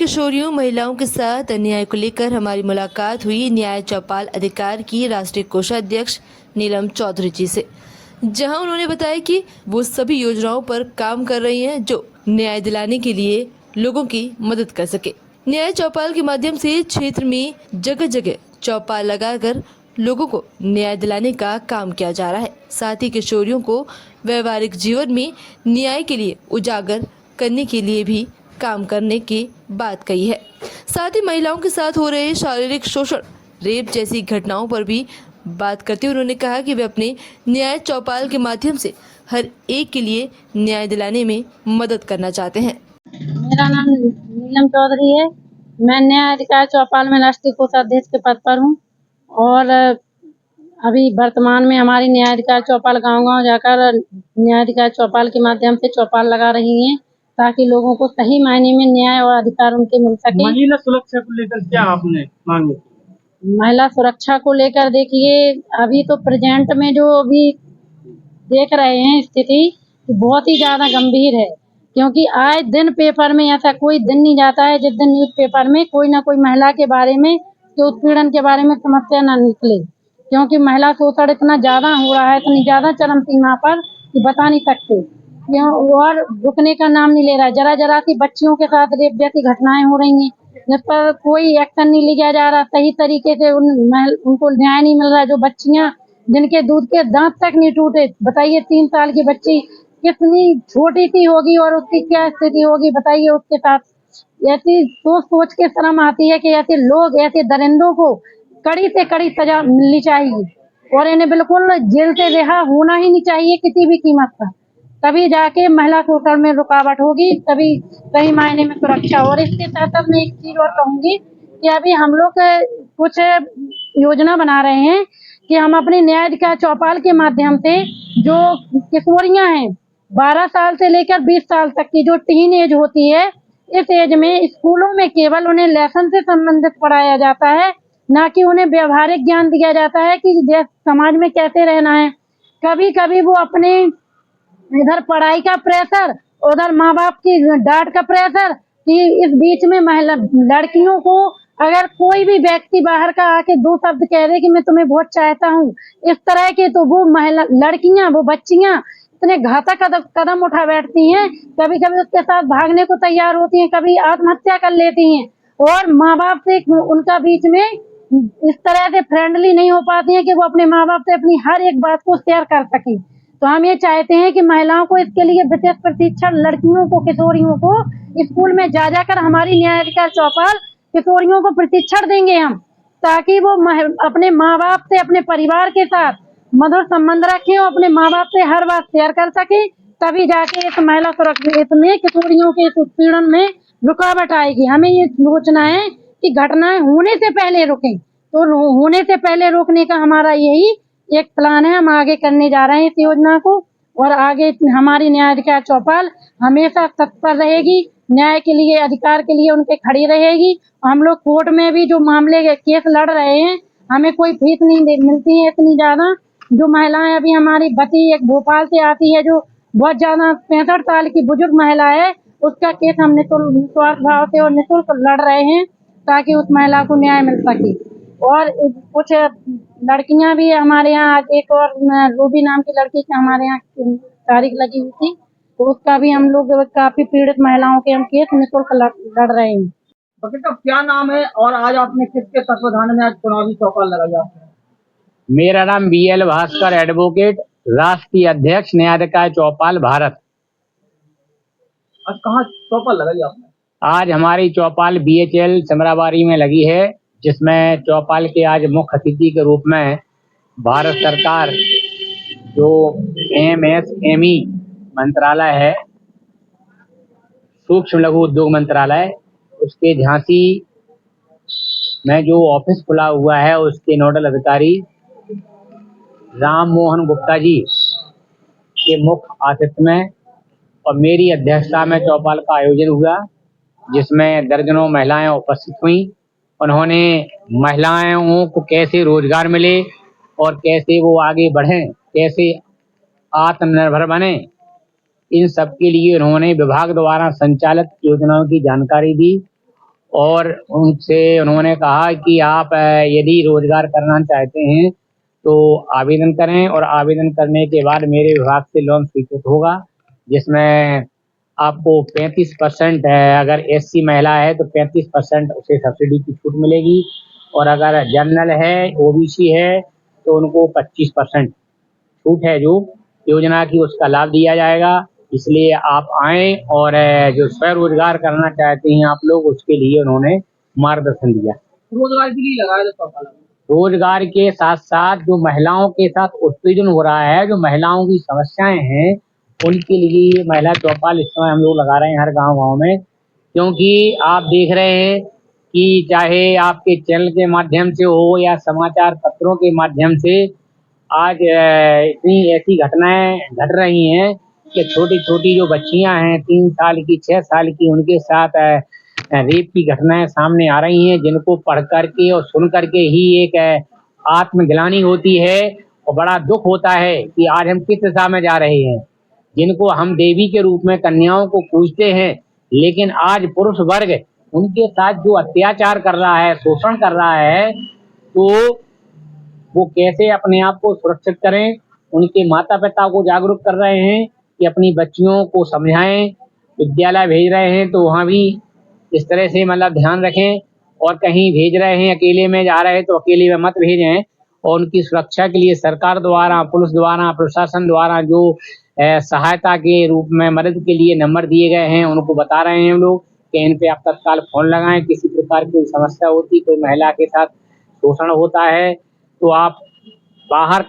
किशोरियों महिलाओं के साथ अन्याय को लेकर हमारी मुलाकात हुई न्याय चौपाल अधिकार की राष्ट्रीय कोषाध्यक्ष नीलम चौधरी जी से, जहां उन्होंने बताया कि वो सभी योजनाओं पर काम कर रही हैं जो न्याय दिलाने के लिए लोगों की मदद कर सके। न्याय चौपाल के माध्यम से क्षेत्र में जगह जगह चौपाल लगाकर लोगों को न्याय दिलाने का काम किया जा रहा है। साथ ही किशोरियों को व्यवहारिक जीवन में न्याय के लिए उजागर करने के लिए भी काम करने की बात कही है। साथ ही महिलाओं के साथ हो रहे शारीरिक शोषण, रेप जैसी घटनाओं पर भी बात करते हुए उन्होंने कहा कि वे अपने न्याय चौपाल के माध्यम से हर एक के लिए न्याय दिलाने में मदद करना चाहते हैं। मेरा नाम नीलम चौधरी है। मैं न्याय अधिकार चौपाल में राष्ट्रीय कोषाध्यक्ष के पद पर हूँ और अभी वर्तमान में हमारी न्याय अधिकार चौपाल गांव-गांव जाकर न्याय अधिकार चौपाल के माध्यम से चौपाल लगा रही हैं ताकि लोगों को सही मायने में न्याय और अधिकार उनके मिल सके। महिला सुरक्षा को लेकर क्या आपने मांगे? महिला सुरक्षा को लेकर देखिए, अभी तो प्रेजेंट में जो अभी देख रहे हैं स्थिति बहुत ही ज्यादा गंभीर है, क्योंकि आए दिन पेपर में ऐसा कोई दिन नहीं जाता है जिस दिन न्यूज पेपर में कोई ना कोई महिला के बारे में, के उत्पीड़न के बारे में समस्या न निकले। क्योंकि महिला शोषण इतना ज्यादा हो रहा है, इतनी ज्यादा चरम सीमा पर कि बता नहीं सकते क्यों, और रुकने का नाम नहीं ले रहा है। जरा जरा सी बच्चियों के साथ रेप जैसी घटनाएं हो रही हैं जिस पर कोई एक्शन नहीं लिया जा रहा, सही तरीके से उनको न्याय नहीं मिल रहा। जो बच्चियां जिनके दूध के दांत तक नहीं टूटे, बताइए 3 साल की बच्ची कितनी छोटी सी होगी और उसकी क्या स्थिति होगी, बताइए उसके साथ। ऐसी सोच के शर्म आती है कि ऐसे लोग, ऐसे दरिंदों को कड़ी से कड़ी सजा मिलनी चाहिए और इन्हें बिल्कुल जेल से रिहा होना ही नहीं चाहिए किसी भी कीमत पर। तभी जाके महिला शोषण में रुकावट होगी, तभी सही मायने में सुरक्षा। और इसके साथ साथ मैं एक चीज और कहूंगी कि अभी हम लोग कुछ योजना बना रहे हैं कि हम अपने न्याय अधिकार चौपाल के माध्यम से जो किशोरियां हैं 12 साल से लेकर 20 साल तक की जो टीन एज होती है, इस एज में स्कूलों में केवल उन्हें लेसन से संबंधित पढ़ाया जाता है, ना कि उन्हें व्यवहारिक ज्ञान दिया जाता है कि समाज में कैसे रहना है। कभी कभी वो अपने इधर पढ़ाई का प्रेशर, उधर माँ बाप की डांट का प्रेशर, कि इस बीच में महिला लड़कियों को अगर कोई भी व्यक्ति बाहर का आके 2 शब्द कह दे कि मैं तुम्हें बहुत चाहता हूँ, इस तरह के, तो वो महिला लड़कियां, वो बच्चियां इतने घातक कदम उठा बैठती हैं। कभी कभी उसके साथ भागने को तैयार होती हैं, कभी आत्महत्या कर लेती हैं और माँ बाप से उनका बीच में इस तरह से फ्रेंडली नहीं हो पाती हैं कि वो अपने माँ बाप से अपनी हर एक बात को शेयर कर सकें। तो हम ये चाहते हैं कि महिलाओं को इसके लिए विशेष प्रशिक्षण, लड़कियों को, किशोरियों को स्कूल में जा जाकर हमारी न्याय अधिकार चौपाल किशोरियों को प्रशिक्षण देंगे हम, ताकि वो अपने माँ बाप से, अपने परिवार के साथ मधुर संबंध रखें और अपने माँ बाप से हर बात शेयर कर सके। तभी जाके इस महिला सुरक्षा में, किशोरियों के उत्पीड़न में रुकावट आएगी। हमें ये सोचना है कि घटनाएं होने से पहले रुकें, तो होने से पहले रोकने का हमारा यही एक प्लान है। हम आगे करने जा रहे हैं इस योजना को और आगे हमारी न्याय अधिकार चौपाल हमेशा तत्पर रहेगी, न्याय के लिए, अधिकार के लिए उनके खड़ी रहेगी। हम लोग कोर्ट में भी जो मामले केस लड़ रहे हैं, हमें कोई फीस नहीं मिलती है इतनी ज्यादा। जो महिलाएं अभी हमारी बची, एक भोपाल से आती है जो बहुत ज्यादा 65 साल की बुजुर्ग महिला है, उसका केस हम निस्वार्थ भाव से और निःशुल्क लड़ रहे हैं ताकि उस महिला को न्याय मिल सके। और कुछ लड़कियां भी हमारे यहाँ, एक और रूबी नाम की लड़की की हमारे यहाँ तारीख लगी हुई थी, तो उसका भी हम लोग काफी पीड़ित महिलाओं के हम केस निःशुल्क लड़ रहे हैं। तो क्या नाम है और आज आपने किसके तत्वाधान में आज चुनावी चौपाल लगाई आपने? मेरा नाम BL भास्कर, एडवोकेट, राष्ट्रीय अध्यक्ष न्याय अधिकार चौपाल भारत। आज कहाँ चौपाल लगाई आपने? आज हमारी चौपाल BHL समराबारी में लगी है, जिसमें चौपाल के आज मुख्य अतिथि के रूप में भारत सरकार जो MSME मंत्रालय है, सूक्ष्म लघु उद्योग मंत्रालय, उसके झांसी में जो ऑफिस खुला हुआ है, उसके नोडल अधिकारी राम मोहन गुप्ता जी के मुख्य आतिथ्य में और मेरी अध्यक्षता में चौपाल का आयोजन हुआ, जिसमें दर्जनों महिलाएं उपस्थित हुई। उन्होंने महिलाओं को कैसे रोजगार मिले और कैसे वो आगे बढ़ें, कैसे आत्मनिर्भर बने, इन सब के लिए उन्होंने विभाग द्वारा संचालित योजनाओं की जानकारी दी और उनसे उन्होंने कहा कि आप यदि रोजगार करना चाहते हैं तो आवेदन करें, और आवेदन करने के बाद मेरे विभाग से लोन स्वीकृत होगा, जिसमें आपको 35% अगर एससी महिला है तो 35% उसे सब्सिडी की छूट मिलेगी, और अगर जनरल है, ओबीसी है तो उनको 25% छूट है जो योजना की, उसका लाभ दिया जाएगा। इसलिए आप आएं, और जो स्वरोजगार करना चाहते हैं आप लोग, उसके लिए उन्होंने मार्गदर्शन दिया। रोजगार के लिए लगाया था चौपाल। रोजगार के साथ साथ जो महिलाओं के साथ उत्पीड़न हो रहा है, जो महिलाओं की समस्याएं हैं, उनके लिए ये महिला चौपाल इस समय हम लोग लगा रहे हैं हर गांव में। क्योंकि आप देख रहे हैं कि चाहे आपके चैनल के माध्यम से हो या समाचार पत्रों के माध्यम से, आज इतनी ऐसी घटनाएं घट रही हैं कि छोटी छोटी जो बच्चियां हैं 3 साल की, 6 साल की, उनके साथ रेप की घटनाएं सामने आ रही हैं, जिनको पढ़ करके और सुन करके ही एक आत्मग्लानि होती है और बड़ा दुख होता है कि आज हम किस दिशा में जा रहे हैं। जिनको हम देवी के रूप में कन्याओं को पूजते हैं, लेकिन आज पुरुष वर्ग उनके साथ जो अत्याचार कर रहा है, शोषण कर रहा है, तो वो कैसे अपने आप को सुरक्षित करें। उनके माता पिता को जागरूक कर रहे हैं कि अपनी बच्चियों को समझाएं, विद्यालय भेज रहे हैं तो वहाँ भी इस तरह से मतलब ध्यान रखें, और कहीं भेज रहे हैं अकेले में जा रहे हैं तो अकेले में मत भेजें। और उनकी सुरक्षा के लिए सरकार द्वारा, पुलिस द्वारा, प्रशासन द्वारा जो सहायता के रूप में मदद के लिए नंबर दिए गए हैं, उनको बता रहे हैं हम लोग कि इन पे आप तत्काल फोन लगाएं। किसी प्रकार की समस्या होती, कोई महिला के साथ शोषण होता है तो आप बाहर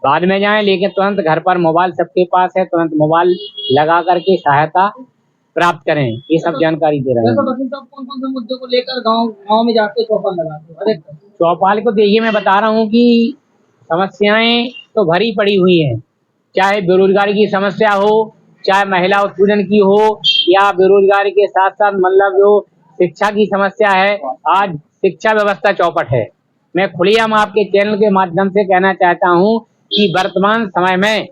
बाद में जाएं, लेकिन तुरंत घर पर मोबाइल सबके पास है, तुरंत मोबाइल लगा करके सहायता प्राप्त करें। ये सब जानकारी दे रहे हैं। कौन कौन से मुद्दे को लेकर गाँव में जाके चौपाल लगाते हो? चौपाल को देखिए, मैं बता रहा हूँ कि समस्याएं तो भरी पड़ी हुई हैं, चाहे बेरोजगारी की समस्या हो, चाहे महिला उत्पीड़न की हो, या बेरोजगारी के साथ साथ मतलब जो शिक्षा की समस्या है। आज शिक्षा व्यवस्था चौपट है। मैं खुलेआम आपके चैनल के माध्यम से कहना चाहता हूं कि वर्तमान समय में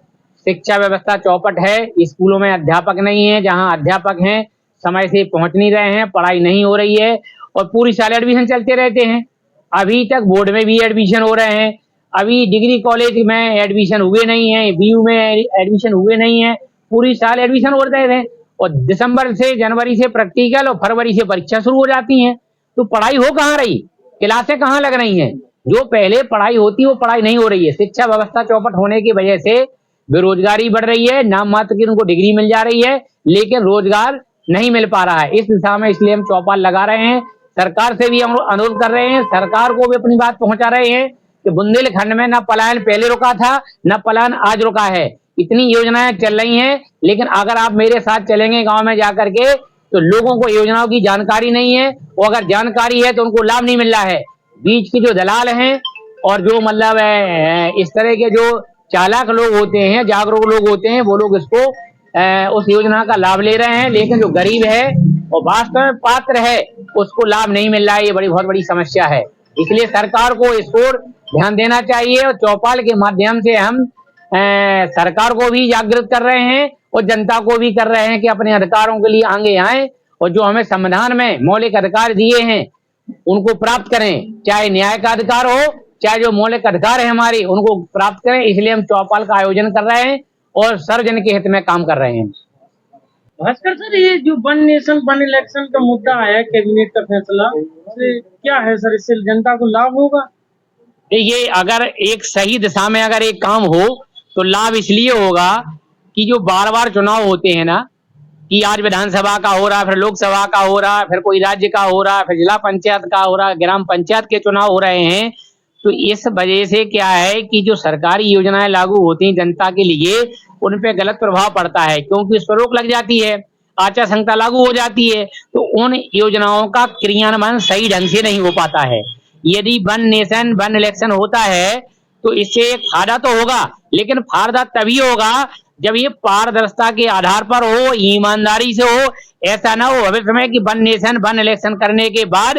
शिक्षा व्यवस्था चौपट है। स्कूलों में अध्यापक नहीं है, जहां अध्यापक हैं समय से पहुंच नहीं रहे हैं, पढ़ाई नहीं हो रही है, और पूरी साल एडमिशन चलते रहते हैं। अभी तक बोर्ड में भी एडमिशन हो रहे हैं, अभी डिग्री कॉलेज में एडमिशन हुए नहीं है, बीयू में एडमिशन हुए नहीं है, पूरी साल एडमिशन हो रहे थे। और दिसंबर से, जनवरी से प्रैक्टिकल और फरवरी से परीक्षा शुरू हो जाती है, तो पढ़ाई हो कहाँ रही, क्लासें कहाँ लग रही हैं। जो पहले पढ़ाई होती वो पढ़ाई नहीं हो रही है। शिक्षा व्यवस्था चौपट होने की वजह से बेरोजगारी बढ़ रही है, नाम मात्र की उनको डिग्री मिल जा रही है, लेकिन रोजगार नहीं मिल पा रहा है। इस दिशा में इसलिए हम चौपाल लगा रहे हैं। सरकार से भी हम अनुरोध कर रहे हैं, सरकार को भी अपनी बात पहुंचा रहे हैं कि बुंदेलखंड में न पलायन पहले रुका था, न पलायन आज रुका है। इतनी योजनाएं चल रही हैं, लेकिन अगर आप मेरे साथ चलेंगे गांव में जाकर के, तो लोगों को योजनाओं की जानकारी नहीं है, और अगर जानकारी है तो उनको लाभ नहीं मिल रहा है। बीच के जो दलाल हैं और जो मतलब इस तरह के जो चालाक लोग होते हैं, जागरूक लोग होते हैं, वो लोग इसको उस योजना का लाभ ले रहे हैं, लेकिन जो गरीब है और वास्तव में पात्र है उसको लाभ नहीं मिल रहा है। ये बहुत बड़ी समस्या है। इसलिए सरकार को इस पर ध्यान देना चाहिए, और चौपाल के माध्यम से हम सरकार को भी जागृत कर रहे हैं और जनता को भी कर रहे हैं कि अपने अधिकारों के लिए आगे आए, और जो हमें संविधान में मौलिक अधिकार दिए हैं उनको प्राप्त करें। चाहे न्याय का अधिकार हो, चाहे जो मौलिक अधिकार है हमारे, उनको प्राप्त करें। इसलिए हम चौपाल का आयोजन कर रहे हैं और सर्वजन के हित में काम कर रहे हैं। भास्कर सर, ये जो वन नेशन वन इलेक्शन का मुद्दा आया, कैबिनेट का फैसला, क्या है सर, इससे जनता को लाभ होगा? ये अगर एक सही दिशा में अगर एक काम हो तो लाभ इसलिए होगा कि जो बार बार चुनाव होते हैं ना, कि आज विधानसभा का हो रहा, फिर लोकसभा का हो रहा, फिर कोई राज्य का हो रहा, फिर जिला पंचायत का हो रहा, ग्राम पंचायत के चुनाव हो रहे हैं, तो इस वजह से क्या है कि जो सरकारी योजनाएं लागू होती हैं जनता के लिए, उन पे गलत प्रभाव पड़ता है, क्योंकि उस पर रोक लग जाती है, आचार संहिता लागू हो जाती है, तो उन योजनाओं का क्रियान्वयन सही ढंग से नहीं हो पाता है। यदि वन नेशन वन इलेक्शन होता है तो इससे फायदा तो होगा, लेकिन फायदा तभी होगा जब ये पारदर्शिता के आधार पर हो, ईमानदारी से हो। ऐसा ना हो भविष्य में कि वन नेशन वन इलेक्शन करने के बाद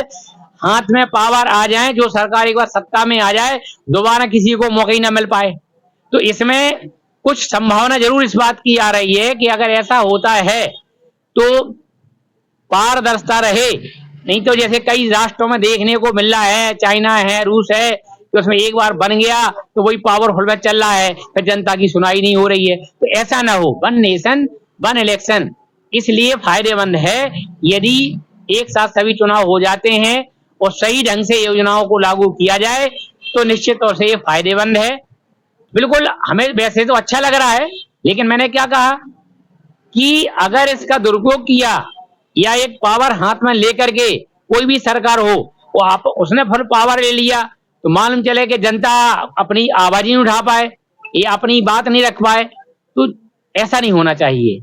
हाथ में पावर आ जाए, जो सरकार एक बार सत्ता में आ जाए, दोबारा किसी को मौका ही ना मिल पाए। तो इसमें कुछ संभावना जरूर इस बात की आ रही है कि अगर ऐसा होता है तो पारदर्शिता रहे, नहीं तो जैसे कई राष्ट्रों में देखने को मिल रहा है, चाइना है, रूस है, कि उसमें एक बार बन गया तो वही पावरफुल में चल रहा है, फिर जनता की सुनाई नहीं हो रही है। तो ऐसा ना हो, वन नेशन वन इलेक्शन इसलिए फायदेमंद है यदि एक साथ सभी चुनाव हो जाते हैं और सही ढंग से योजनाओं को लागू किया जाए तो निश्चित तौर से ये फायदेमंद है। बिल्कुल, हमें वैसे तो अच्छा लग रहा है, लेकिन मैंने क्या कहा कि अगर इसका दुरुपयोग किया या एक पावर हाथ में लेकर के कोई भी सरकार हो, वो आप उसने फुल पावर ले लिया तो मालूम चले कि जनता अपनी आवाज नहीं उठा पाए या अपनी बात नहीं रख पाए, तो ऐसा नहीं होना चाहिए।